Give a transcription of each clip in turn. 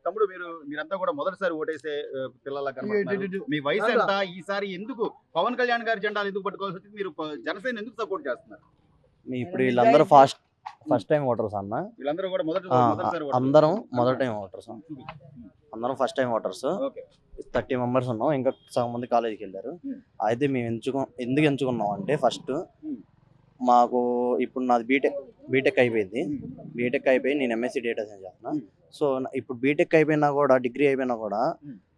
తమ్ముడు మీరంతా కూడా మొదటిసారి ఓటేసే పిల్లలా కనబడుతున్నారు. మీ వయసు ఎంత? ఈసారి ఎందుకు పవన్ కళ్యాణ్ గారి జెండాలు ఎందుకు పట్టుకోవాల్సి వచ్చింది? మీరు జనసేన ఎందుకు సపోర్ట్ చేస్తున్నారు? ఇప్పుడు వీళ్ళందరూ ఫస్ట్ టైం ఓటర్స్ అన్న. వీళ్ళందరూ కూడా అందరం మొదటి టైం ఓటర్స్. అందరం ఫస్ట్ టైం ఓటర్స్. 30 మెంబర్స్ ఉన్నాం. ఇంకా సగం మంది కాలేజీకి వెళ్ళారు. అయితే మేము ఎందుకు ఎంచుకున్నాం అంటే, ఫస్ట్ మాకు ఇప్పుడు నాది బీటెక్ అయిపోయింది. బీటెక్ అయిపోయి నేను ఎంఎస్సీ డేటా సైన్స్ చేస్తున్నా. సో ఇప్పుడు బీటెక్ అయిపోయినా కూడా, డిగ్రీ అయిపోయినా కూడా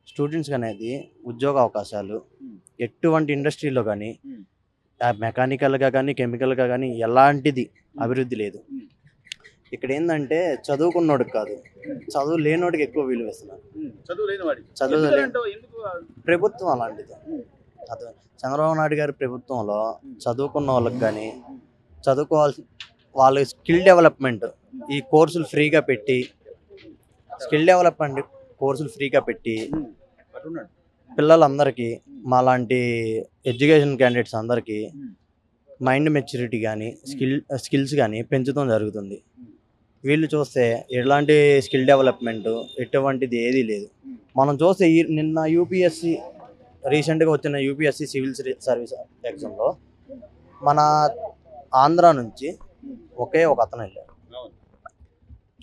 స్టూడెంట్స్కి అనేది ఉద్యోగ అవకాశాలు ఎటువంటి ఇండస్ట్రీలో కానీ, మెకానికల్గా కానీ కెమికల్గా కానీ ఎలాంటిది అభివృద్ధి లేదు. ఇక్కడ ఏంటంటే చదువుకున్నోడికి కాదు, చదువు లేనోడికి ఎక్కువ విలువ ఇస్తున్నారు. ప్రభుత్వం అలాంటిది. అది చంద్రబాబు నాయుడు గారి ప్రభుత్వంలో చదువుకున్న వాళ్ళకి కానీ, వాళ్ళ స్కిల్ డెవలప్మెంట్ ఈ కోర్సులు ఫ్రీగా పెట్టి, పిల్లలందరికీ, మాలాంటి ఎడ్యుకేషన్ క్యాండిడేట్స్ అందరికీ మైండ్ మెచ్యూరిటీ కానీ, స్కిల్స్ కానీ పెంచడం జరుగుతుంది. వీళ్ళు చూస్తే ఎలాంటి స్కిల్ డెవలప్మెంట్ ఎటువంటిది ఏదీ లేదు. మనం చూస్తే నిన్న రీసెంట్గా వచ్చిన యూపీఎస్సీ సివిల్ సర్వీస్ ఎగ్జామ్లో మన ఆంధ్ర నుంచి ఒకే ఒక అతను వెళ్ళాడు.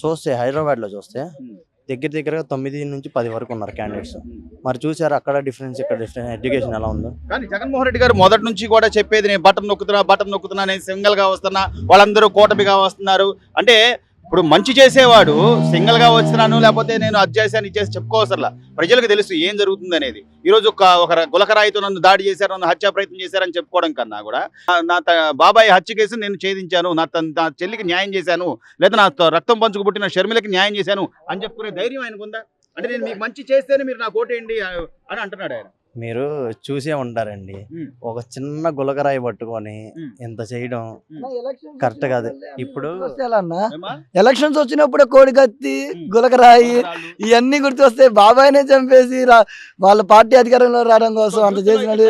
చూస్తే హైదరాబాద్లో చూస్తే దగ్గరగా 9 నుంచి 10 వరకు ఉన్నారు క్యాండిడేట్స్. మరి చూసారు అక్కడ డిఫరెన్స్, ఇక్కడ డిఫరెన్స్, ఎడ్యుకేషన్ ఎలా ఉందో. కానీ జగన్మోహన్ రెడ్డి గారు మొదటి నుంచి కూడా చెప్పేది, నేను బటన్ నొక్కుతున్నా, నేను సింగిల్ గా వస్తున్నా, వాళ్ళందరూ కూటమిగా వస్తున్నారు అంటే, ఇప్పుడు మంచి చేసేవాడు సింగిల్ గా వచ్చినాను లేకపోతే నేను అది చేశాను ఇది చేసి చెప్పుకోవసరలా. ప్రజలకు తెలుసు ఏం జరుగుతుంది అనేది. ఈరోజు ఒక గులకరాయితో నన్ను దాడి చేశారు, నన్ను హత్యా ప్రయత్నం చేశారని చెప్పుకోవడం కన్నా కూడా, నా బాబాయ్ హత్య కేసు నేను ఛేదించాను, నా చెల్లికి న్యాయం చేశాను, లేదా నా రక్తం పంచుకు పుట్టిన షర్మిలకి న్యాయం చేశాను అని చెప్పుకునే ధైర్యం ఆయనకు ఉందా? అంటే నేను మీకు మంచి చేస్తేనే మీరు నాకు ఓటేయండి అని అంటున్నాడు ఆయన. మీరు చూసే ఉంటారండి, ఒక చిన్న గులకరాయి పట్టుకొని ఇంత చేయడం కరెక్ట్ కాదు. ఇప్పుడు ఎలక్షన్స్ వచ్చినప్పుడు కోడికత్తి, గులకరాయి ఇవన్నీ గుర్తొస్తే బాబాయ్నే చంపేసి వాళ్ళ పార్టీ అధికారంలో రావడం కోసం అంత చేసినది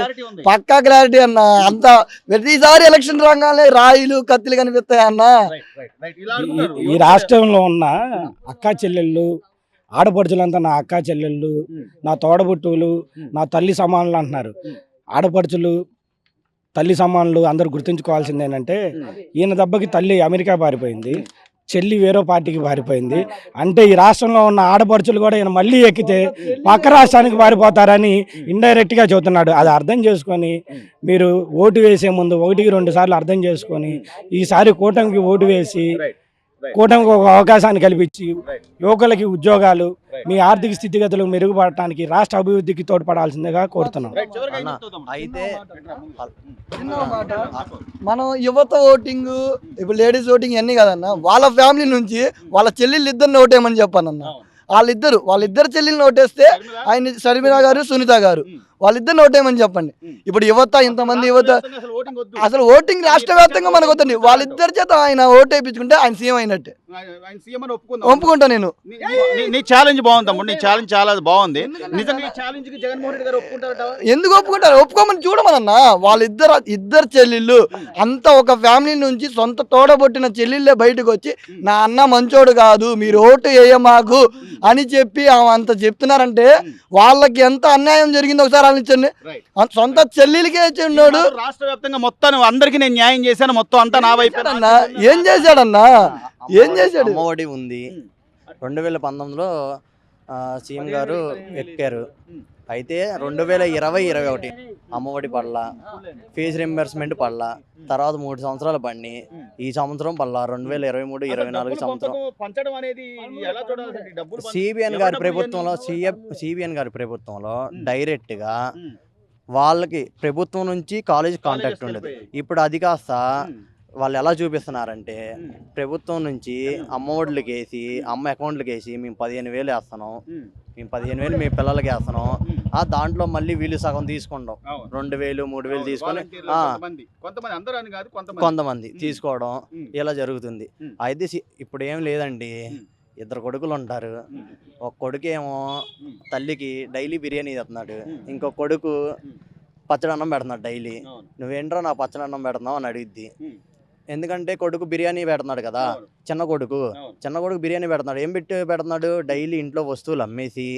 పక్కా క్లారిటీ అన్న. అంత ప్రతిసారి ఎలక్షన్ రాగానే రాయిలు కత్తిలు కనిపిస్తాయి అన్న. ఈ రాష్ట్రంలో ఉన్న అక్కా చెల్లెళ్ళు, ఆడపడుచులంతా నా అక్కా చెల్లెళ్ళు, నా తోడబుట్టువులు, నా తల్లి సమానులు అంటున్నారు. ఆడపడుచులు, తల్లి సమానులు అందరూ గుర్తుంచుకోవాల్సింది ఏంటంటే, ఈయన దెబ్బకి తల్లి అమెరికా పారిపోయింది, చెల్లి వేరే పార్టీకి పారిపోయింది. అంటే ఈ రాష్ట్రంలో ఉన్న ఆడపడుచులు కూడా ఈయన మళ్ళీ ఎక్కితే పక్క రాష్ట్రానికి పారిపోతారని ఇండైరెక్ట్గా చెబుతున్నాడు. అది అర్థం చేసుకొని మీరు ఓటు వేసే ముందు 1-2 సార్లు అర్థం చేసుకొని ఈసారి కూటమికి ఓటు వేసి కూటమికి ఒక అవకాశాన్ని కల్పించి యువకులకి ఉద్యోగాలు, మీ ఆర్థిక స్థితిగతులు మెరుగుపడటానికి, రాష్ట్ర అభివృద్ధికి తోడ్పడాల్సిందిగా కోరుతున్నాం. అయితే మనం యువత ఓటింగ్, ఇప్పుడు లేడీస్ ఓటింగ్ అన్నీ కదన్న, వాళ్ళ ఫ్యామిలీ నుంచి వాళ్ళ చెల్లెళ్ళు ఇద్దరిని ఓటేయమని చెప్పానన్న. వాళ్ళిద్దరు చెల్లెల్ని ఓటేస్తే ఆయన షర్మిల గారు, సునీత గారు వాళ్ళిద్దరిని ఓటేయమని చెప్పండి. ఇప్పుడు ఇంతమంది యువత అసలు ఓటింగ్ రాష్ట్ర వ్యాప్తంగా మనకు వద్దండి. వాళ్ళిద్దరి చేత ఆయన ఓటేపించుకుంటే ఆయన సీఎం అయినట్టే ఒప్పుకుంటా నేను. నీ ఛాలెంజ్ బాగుంది తమ్ముడు, నీ ఛాలెంజ్ చాలా బాగుంది. ఎందుకు ఒప్పుకుంటారు? ఒప్పుకోమని చూడమనన్నా. ఇద్దరు చెల్లెళ్ళు అంతా ఒక ఫ్యామిలీ నుంచి సొంత తోడబొట్టిన చెల్లెళ్ళే బయటకు వచ్చి నా అన్న మంచోడు కాదు, మీరు ఓటు వేయమాకు అని చెప్పి అంత చెప్తున్నారంటే వాళ్ళకి ఎంత అన్యాయం జరిగిందో ఒకసారి ఆలోచించండి. సొంత చెల్లెలికే ఉన్నాడు. రాష్ట్ర వ్యాప్తంగా మొత్తం అందరికి నేను న్యాయం చేశాను, మొత్తం అంతా నా వైపు. ఏం చేశాడన్నా? ఏం చేశాడు? అమ్మఒడి ఉంది. 2019లో సీఎం గారు ఎక్కారు. అయితే 2020-21 అమ్మఒడి పడలా, ఫీజు రింబర్స్మెంట్ పడలా. తర్వాత 3 సంవత్సరాలు పడిని, ఈ సంవత్సరం పడలా. 2023-24 సంవత్సరం సిబిఎన్ గారి ప్రభుత్వంలో డైరెక్ట్గా వాళ్ళకి ప్రభుత్వం నుంచి కాలేజ్ కాంటాక్ట్ ఉండదు. ఇప్పుడు అది కాస్త వాళ్ళు ఎలా చూపిస్తున్నారంటే, ప్రభుత్వం నుంచి అమ్మఒడికి వేసి, అమ్మ అకౌంట్లకి వేసి మేము 15,000 వేస్తున్నాం, మేము 15,000 మీ పిల్లలకి వేస్తున్నాం. దాంట్లో మళ్ళీ వీళ్ళు సగం తీసుకుంటాం, 2,000, 3,000 తీసుకొని కొంతమంది తీసుకోవడం ఇలా జరుగుతుంది. అయితే ఇప్పుడు ఏం లేదండి, 2 కొడుకులు ఉంటారు. ఒక కొడుకేమో తల్లికి డైలీ బిర్యానీ తెస్తున్నాడు, ఇంకో కొడుకు పచ్చడన్నం పెడుతున్నాడు డైలీ. నువ్వేంట్రా నా పచ్చడన్నం పెడుతున్నావు అని అడిగిద్ది. ఎందుకంటే కొడుకు బిర్యానీ పెడుతున్నాడు కదా, చిన్న కొడుకు బిర్యానీ పెడుతున్నాడు. ఏం పెడుతున్నాడు, డైలీ ఇంట్లో వస్తువులు అమ్మేసి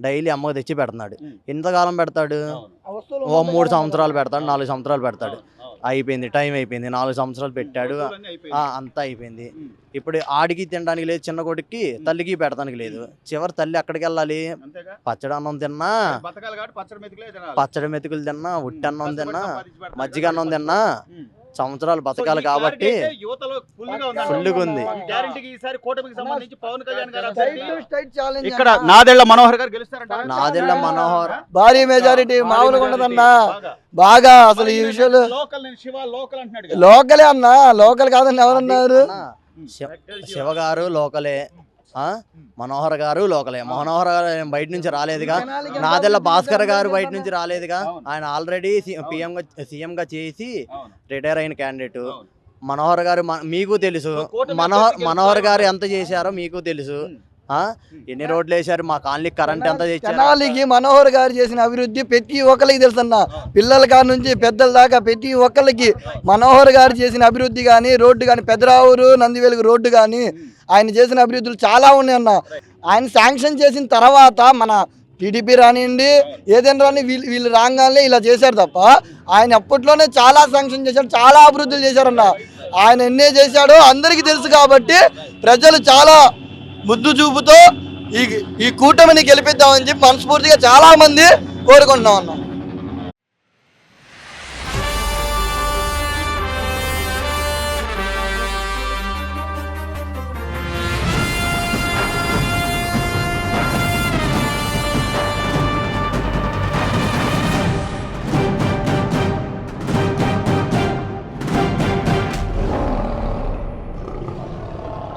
డైలీ అమ్మకు తెచ్చి పెడుతున్నాడు. ఎంతకాలం పెడతాడు, ఓ 3 సంవత్సరాలు పెడతాడు, 4 సంవత్సరాలు పెడతాడు. అయిపోయింది, టైం అయిపోయింది, 4 సంవత్సరాలు పెట్టాడు, అంతా అయిపోయింది. ఇప్పుడు ఆడికి తినడానికి లేదు, చిన్న కొడుక్కి, తల్లికి పెడతానికి లేదు. చివరి తల్లి అక్కడికి వెళ్ళాలి, పచ్చడి అన్నం తిన్నా, పచ్చడి మెతుకులు తిన్నా, ఉట్టి అన్నం తిన్నా, మజ్జిగ అన్నం తిన్నా సంవత్సరాలు బతకాలి కాబట్టి ఫుల్గా ఉంది. ఇక్కడ నాదెళ్ల మనోహర్ గారు గెలుస్తారంట. నాదెళ్ల మనోహర్ భారీ మెజారిటీ మామూలుగా ఉండదన్నా. బాగా అసలు ఈ విషయంలో లోకలే అన్నా, లోకల్ కాదని ఎవరన్నారు? శివ గారు లోకలే, మనోహర్ గారు లోకలే. మనోహర్ గారు బయట నుంచి రాలేదుగా, నాదెళ్ల భాస్కర్ గారు బయట నుంచి రాలేదుగా. ఆయన ఆల్రెడీ సీఎం గా చేసి రిటైర్ అయిన క్యాండిడేట్. మనోహర్ గారు మీకు తెలుసు, మనోహర్ గారు ఎంత చేశారో మీకు తెలుసు. ఎన్ని రోడ్లు వేశారు, మా కాలనీ కరెంట్ ఎంత చేశారు. తెనాలికి మనోహర్ గారు చేసిన అభివృద్ధి ప్రతి ఒక్కరికి తెలుసన్న, పిల్లల కాడి నుంచి పెద్దల దాకా ప్రతి ఒక్కరికి మనోహర్ గారు చేసిన అభివృద్ధి కానీ, రోడ్డు కానీ, పెద్దరావురు నందివేలుగు రోడ్డు కానీ, ఆయన చేసిన అభివృద్ధులు చాలా ఉన్నాయన్న. ఆయన శాంక్షన్ చేసిన తర్వాత మన టీడీపీ రానివ్వండి ఏదైనా రాని వీళ్ళు రాగానే ఇలా చేశారు తప్ప, ఆయన అప్పట్లోనే చాలా శాంక్షన్ చేశాడు, చాలా అభివృద్ధులు చేశారన్న. ఆయన ఎన్నే చేశాడో అందరికీ తెలుసు కాబట్టి ప్రజలు చాలా ముద్దు చూపుతో ఈ కూటమిని గెలిపిద్దామని చెప్పి మనస్ఫూర్తిగా చాలా మంది కోరుకుంటున్నాం అన్న.